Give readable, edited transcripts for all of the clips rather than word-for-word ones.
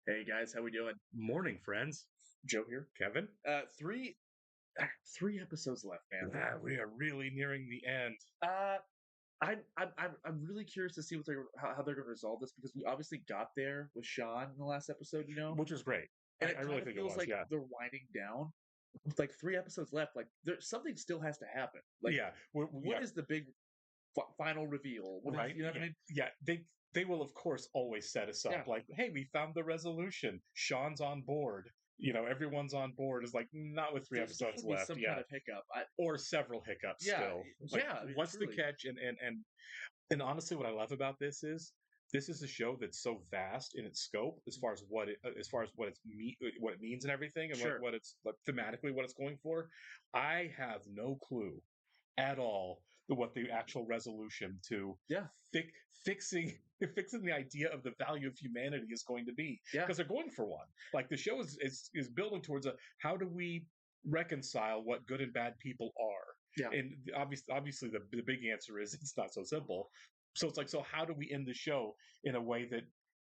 Hey guys, how we doing? Morning, friends. Joe here. Kevin? Three episodes left, man. Yeah, we are really nearing the end. Uh, I'm really curious to see how they're going to resolve this because we obviously got there with Sean in the last episode, Which is great. and I it really kind of think it feels was, like yeah. they're winding down with like three episodes left. Like there's something still has to happen. Like Yeah. what is the big final reveal? What is right? you know what Yeah. I mean? Yeah. They will of course always set us Yeah, up like, hey, we found the resolution. Sean's on board. Everyone's on board is like not with three there's episodes definitely left. some kind Yeah. of hiccup. Or several hiccups Yeah, still. Like yeah, I mean, what's the truly. catch? And honestly, what I love about this is a show that's so vast in its scope as far as what it means and everything, and Sure. what it's like, thematically what it's going for. I have no clue at all what the actual resolution to Yeah, fi- fixing fixing the idea of the value of humanity is going to be, yeah, because they're going for one. Like the show is building towards a how do we reconcile what good and bad people yeah. are, and obviously the big answer is it's not so simple. So it's like, so how do we end the show in a way that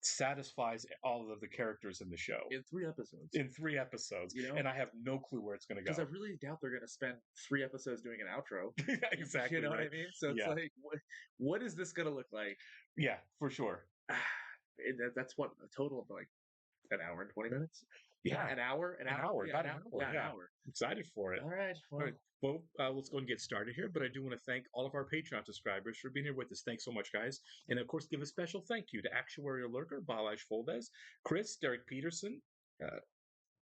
satisfies all of the characters in the show In 3 episodes, in 3 episodes? you know. And I have no clue where it's going to Because I go. really doubt they're going to spend 3 episodes doing an outro. Yeah, exactly You know what right. I mean? So it's Yeah, like, what is this going to look like? yeah, for sure. That's what a total of like an hour and 20 minutes. Yeah, An an hour, hour, yeah, about an hour. yeah, an Yeah, hour. excited for it. All right, All well, right. Well, let's go and get started here. But I do want to thank all of our Patreon subscribers for being here with us. Thanks so much, guys. And of course, give a special thank you to Actuarial Lurker, Balaj Foldez, Chris, Derek Peterson, uh,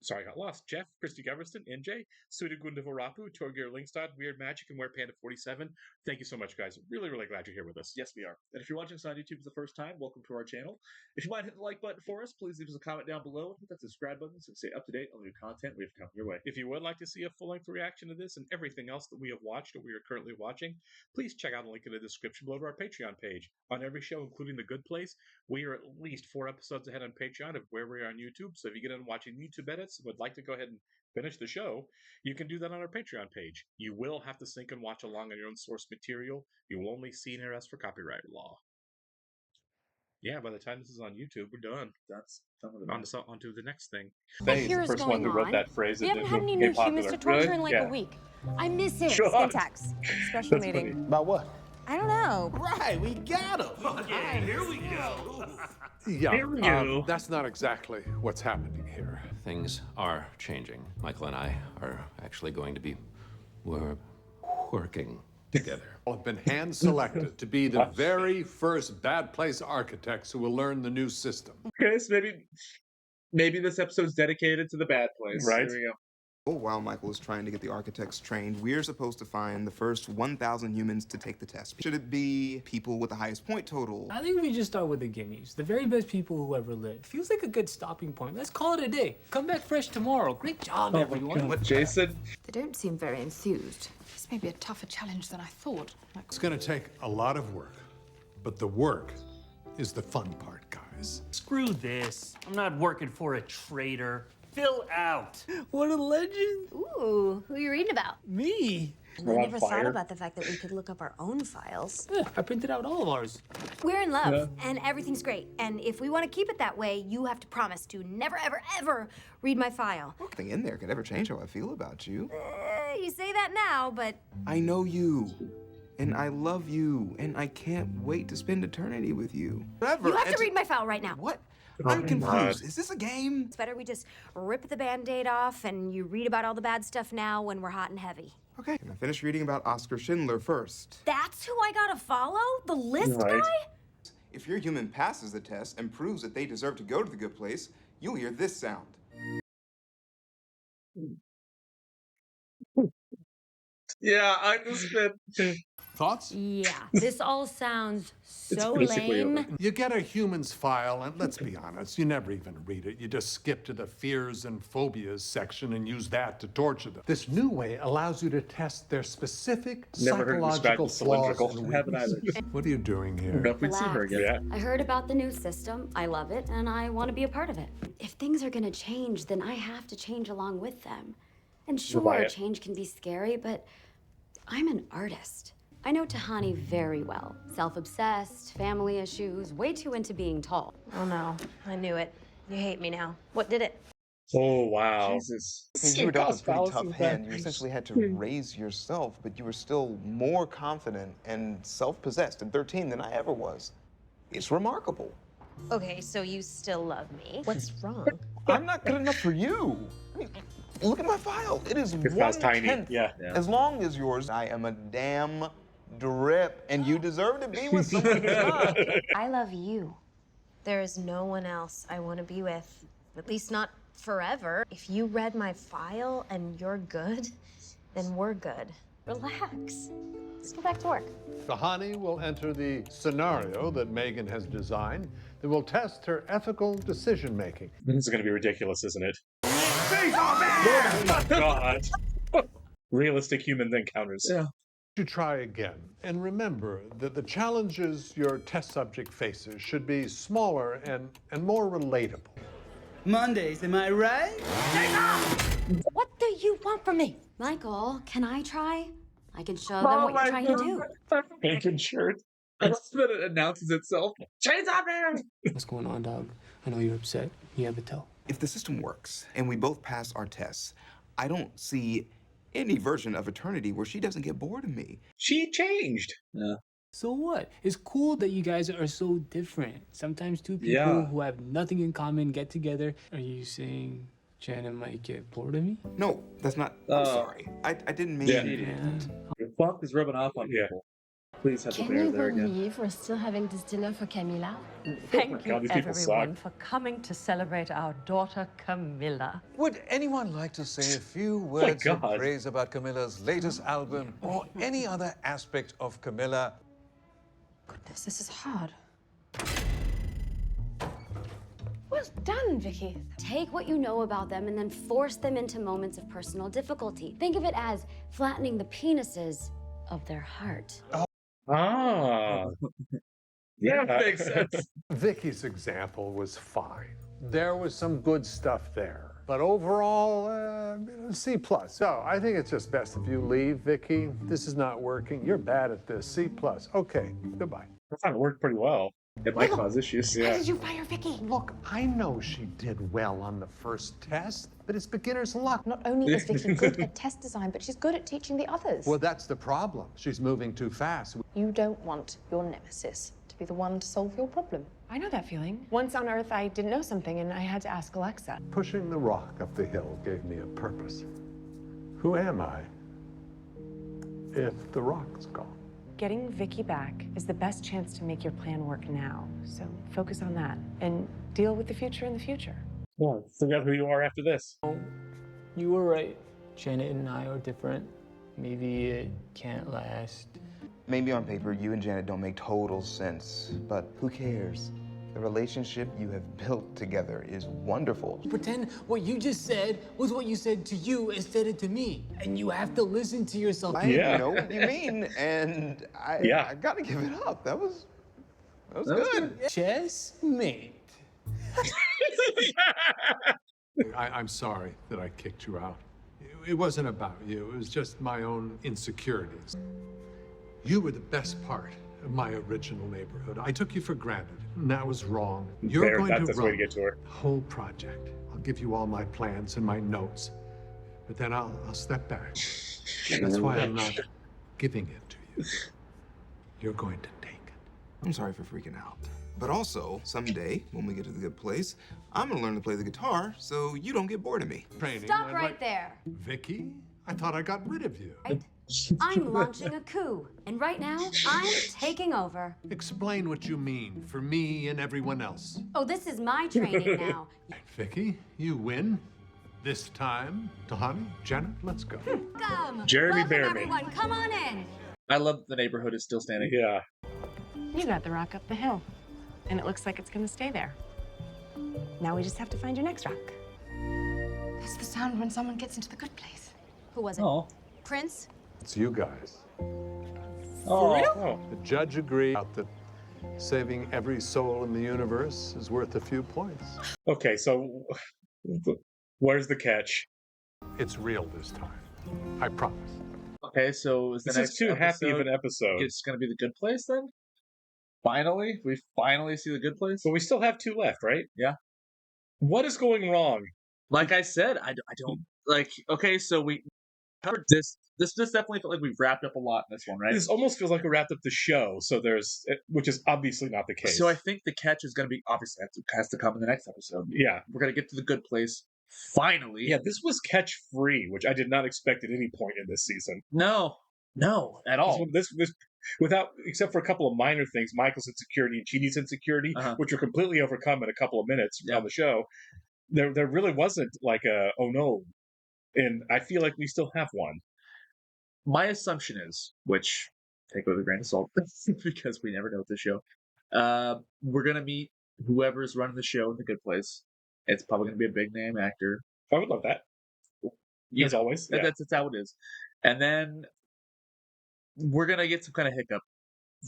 sorry, I got lost. Jeff, Christy Goverston, NJ, Sudagunda Varapu, Torgir Linkstad, Weird Magic, and Wear Panda 47. Thank you so much, guys. Really, really glad you're here with us. yes, we are. And if you're watching us on YouTube for the first time, welcome to our channel. If you mind hitting the like button for us, please leave us a comment down below and hit that subscribe button so you stay up to date on the new content we have come your way. If you would like to see a full-length reaction to this and everything else that we have watched or we are currently watching, please check out the link in the description below to our Patreon page. On every show, including The Good Place, we are at least 4 episodes ahead on Patreon of where we are on YouTube. So if you get in watching YouTube edits and would like to go ahead and finish the show, you can do that on our Patreon page. You will have to sync and watch along on your own source material. You will only see near us for copyright law. Yeah, by the time this is on YouTube, we're done. That's some of the Onto the next thing. What the here's going on? We haven't had any new humans to torture in like a week. I miss it. Syntax. Special meeting. About what? I don't know. Right, we got him. Yeah, here we go. Yeah, that's not exactly what's happening here. Things are changing. Michael and I are actually going to be working together. I've been hand-selected to be the very first Bad Place architects who will learn the new system. Okay, so maybe this episode's dedicated to the bad place. Right. There we go. While Michael is trying to get the architects trained, we're supposed to find the first 1,000 humans to take the test. Should it be people with the highest point total? I think we just start with the gimmies, the very best people who ever lived. Feels like a good stopping point. Let's call it a day. Come back fresh tomorrow. Great job, everyone. What, Jason? They don't seem very enthused. This may be a tougher challenge than I thought. It's going to take a lot of work, but the work is the fun part, guys. Screw this. I'm not working for a traitor. Fill out. What a legend. Ooh, who are you reading about? Me. I never thought about the fact that we could look up our own files. Yeah, I printed out all of ours. We're in love, and everything's great. And if we want to keep it that way, you have to promise to never, ever, ever read my file. Nothing in there could ever change how I feel about you. You say that now, but I know you, and I love you, and I can't wait to spend eternity with you. you have to read my file right now. What? I'm confused. Is this a game? It's better we just rip the Band-Aid off and you read about all the bad stuff now when we're hot and heavy. Okay, can I finish reading about Oscar Schindler first? That's who I gotta follow? The list Right. guy? If your human passes the test and proves that they deserve to go to the good place, you'll hear this sound. Yeah, I just been. Thoughts? Yeah, this all sounds so basically lame. You get a human's file, and let's be honest, you never even read it. You just skip to the fears and phobias section and use that to torture them. This new way allows you to test their specific Never heard it described psychological as flaws cylindrical. and Haven't weaknesses. What are you doing I here? don't know if we'd seen her again. Yeah. I heard about the new system. I love it, and I want to be a part of it. If things are going to change, then I have to change along with them. And sure, Riot. change can be scary, but I'm an artist. I know Tahani very well. Self-obsessed, family issues, way too into being tall. Oh no, I knew it. You hate me now. What did it? Oh, wow. Jesus. You were dealt a pretty tough hand. You essentially had to raise yourself, but you were still more confident and self-possessed at 13 than I ever was. It's remarkable. Okay, so you still love me. What's wrong? I'm not good enough for you. I mean, look at my file. It is Your file's tiny. 1/10 Yeah. as long as yours. I am a damn drip, and you deserve to be with someone who's not. I love you. There is no one else I want to be with. At least not forever. If you read my file and you're good, then we're good. Relax. Let's go back to work. Tahani will enter the scenario that Megan has designed that will test her ethical decision-making. This is going to be ridiculous, isn't it? Oh my god. Realistic human encounters. Yeah. You try again, and remember that the challenges your test subject faces should be smaller and more relatable. Mondays, am I right? What do you want from me? Michael, can I try? I can show them what you're trying to do. Bacon shirt. I love that it announces itself. Chainsaw Man! What's going on, dog? I know you're upset. You have a toe. If the system works and we both pass our tests, I don't see any version of eternity where she doesn't get bored of me. She changed. Yeah. So what? It's cool that you guys are so different. Sometimes two people who have nothing in common get together. Are you saying Janet might get bored of me? No, that's not. I'm sorry. I didn't mean. Your fuck is rubbing off on people. Please have the bear there again. Can you believe we're still having this dinner for Camila? Thank you, everyone, for coming to celebrate our daughter Camilla. Would anyone like to say a few words of praise about Camilla's latest album or any other aspect of Camilla? Goodness, this is hard. Well done, Vicky. Take what you know about them and then force them into moments of personal difficulty. Think of it as flattening the penises of their heart. Ah. Yeah, makes sense. Vicky's example was fine. There was some good stuff there. But overall, C+. So I think it's just best if you leave, Vicky. This is not working. You're bad at this. C+. Okay, goodbye. I thought it worked pretty well. It might cause issues. How did you fire Vicky? Look, I know she did well on the first test, but it's beginner's luck. Not only is Vicky good at test design, but she's good at teaching the others. Well, that's the problem. She's moving too fast. You don't want your nemesis to be the one to solve your problem. I know that feeling. Once on Earth, I didn't know something, and I had to ask Alexa. Pushing the rock up the hill gave me a purpose. Who am I if the rock's gone? Getting Vicky back is the best chance to make your plan work now. So focus on that and deal with the future in the future. Yeah, figure out who you are after this. You were right. Janet and I are different. Maybe it can't last. Maybe on paper, you and Janet don't make total sense, but who cares? The relationship you have built together is wonderful. Pretend what you just said was what you said to you instead of to me. And you have to listen to yourself. I know what you mean, and I gotta give it up. That was good. Chess mate. I'm sorry that I kicked you out. It wasn't about you. It was just my own insecurities. You were the best part of my original neighborhood. I took you for granted, and that was wrong. You're going to run the whole project. I'll give you all my plans and my notes, but then I'll step back. That's why I'm not giving it to you. You're going to take it. I'm sorry for freaking out. But also, someday, when we get to the good place, I'm gonna learn to play the guitar so you don't get bored of me. Stop right there. Vicky, I thought I got rid of you. I'm launching a coup, and right now, I'm taking over. Explain what you mean for me and everyone else. Oh, this is my training now. Vicky, you win. This time, Tahani, Janet, let's go. Welcome. Jeremy Welcome, Bearman. everyone. Come on in. I love the neighborhood is still standing. Yeah. You got the rock up the hill, and it looks like it's gonna stay there. Now we just have to find your next rock. That's the sound when someone gets into the good place. Who was it? Oh. Prince? It's you guys. For real? The judge agreed that saving every soul in the universe is worth a few points. Okay, so where's the catch? It's real this time. I promise. Okay, so is the This next is too happy of an episode. It's going to be the good place then? Finally? We finally see the good place? But we still have 2 left, right? Yeah. What is going wrong? Like I said, I don't like. Okay, so we covered this. This definitely felt like we've wrapped up a lot in this one, right? This almost feels like we wrapped up the show. So which is obviously not the case. So I think the catch is going to be obviously has to come in the next episode. Yeah, we're going to get to the good place finally. Yeah, this was catch free, which I did not expect at any point in this season. No, at all. This without except for a couple of minor things, Michael's insecurity and Chidi's insecurity, which were completely overcome in a couple of minutes on the show. There really wasn't like a oh no, and I feel like we still have one. My assumption is, which take it with a grain of salt because we never know with the show. We're gonna meet whoever's running the show in the Good Place. It's probably gonna be a big name actor. I would love that. As always, yeah. That's how it is. And then we're gonna get some kind of hiccup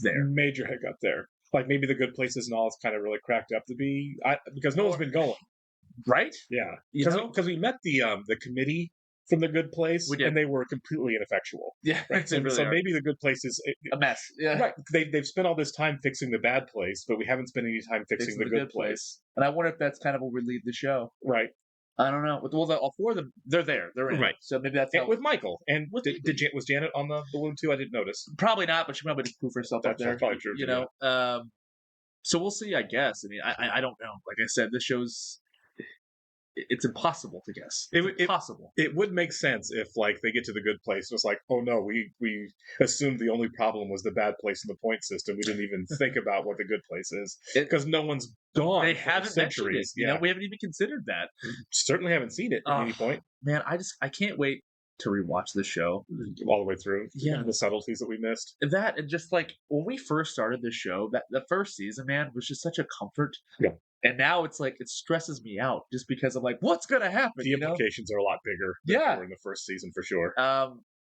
there. Major hiccup there. Like maybe the Good Place isn't all it's kind of really cracked up to be, because no one's been going. Right? Yeah. Because we met the committee from the Good Place, and they were completely ineffectual. Yeah, right. So maybe the Good Place is a mess. Yeah, right. They've spent all this time fixing the bad place, but we haven't spent any time fixing the good place. And I wonder if that's kind of where we leave the show. Right. I don't know. Well, all four of them, they're there. They're in. Right. So maybe that's how... with Michael. And was Janet on the balloon too? I didn't notice. Probably not, but she probably just poof herself up there. Probably true. You know. So we'll see. I guess. I mean, I don't know. Like I said, this show's. It's impossible to guess. It's impossible. It would make sense if, like, they get to the Good Place and it's like, oh no, we assumed the only problem was the bad place in the point system. We didn't even think about what the Good Place is because no one's gone. They haven't mentioned it. Yeah, you know, we haven't even considered that. Certainly haven't seen it at any point. Man, I can't wait to rewatch the show all the way through. Yeah, the subtleties that we missed. That and just like when we first started the show, that the first season, man, was just such a comfort. Yeah. And now it's like it stresses me out just because I'm like, what's gonna happen? The implications are a lot bigger than they were in the first season for sure.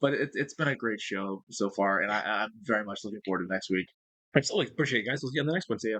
But it's been a great show so far, and I'm very much looking forward to next week. Absolutely. Appreciate it, guys. We'll see you on the next one. See ya.